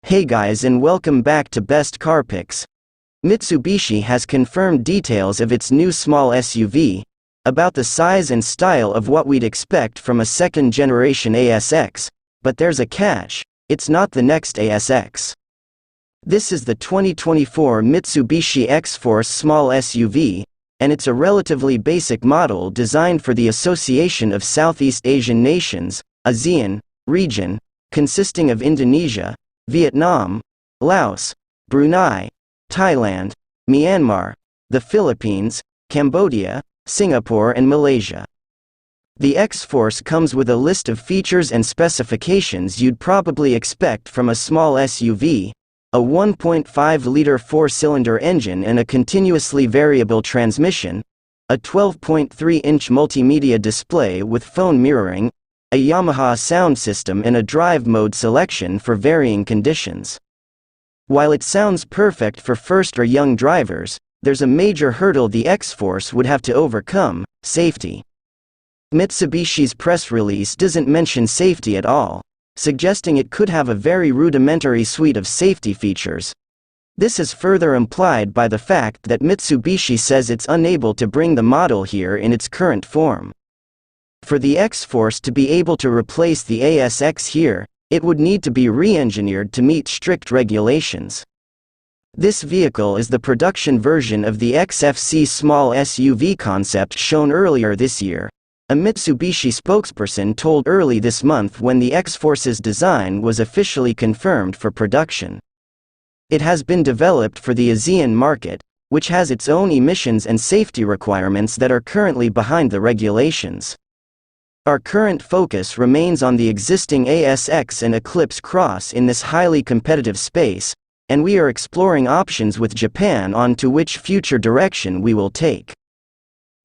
Hey guys, and welcome back to Best Car Picks. Mitsubishi has confirmed details of its new small SUV, about the size and style of what we'd expect from a second-generation ASX, but there's a catch: it's not the next ASX. This is the 2024 Mitsubishi xforce small SUV, and it's a relatively basic model designed for the Association of Southeast Asian Nations, ASEAN, region, consisting of Indonesia, Vietnam, Laos, Brunei, Thailand, Myanmar, the Philippines, Cambodia, Singapore and Malaysia. The xforce comes with a list of features and specifications you'd probably expect from a small SUV: a 1.5-liter four-cylinder engine and a continuously variable transmission, a 12.3-inch multimedia display with phone mirroring, a Yamaha sound system and a drive mode selection for varying conditions. While it sounds perfect for first or young drivers, there's a major hurdle the xforce would have to overcome: safety. Mitsubishi's press release doesn't mention safety at all, suggesting it could have a very rudimentary suite of safety features. This is further implied by the fact that Mitsubishi says it's unable to bring the model here in its current form. For the xforce to be able to replace the ASX here, it would need to be re-engineered to meet strict regulations. This vehicle is the production version of the XFC small SUV concept shown earlier this year, a Mitsubishi spokesperson told early this month when the xforce's design was officially confirmed for production. It has been developed for the ASEAN market, which has its own emissions and safety requirements that are currently behind the regulations. Our current focus remains on the existing ASX and Eclipse Cross in this highly competitive space, and we are exploring options with Japan on to which future direction we will take.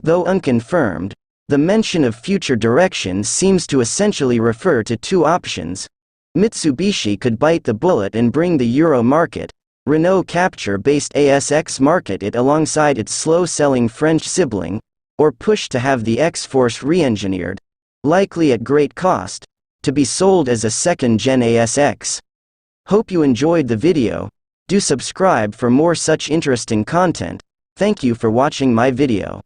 Though unconfirmed, the mention of future direction seems to essentially refer to two options. Mitsubishi could bite the bullet and bring the Euro market, Renault capture-based ASX market it alongside its slow-selling French sibling, or push to have the xforce re-engineered, likely at great cost, to be sold as a second-gen ASX. Hope you enjoyed the video. Do subscribe for more such interesting content. Thank you for watching my video.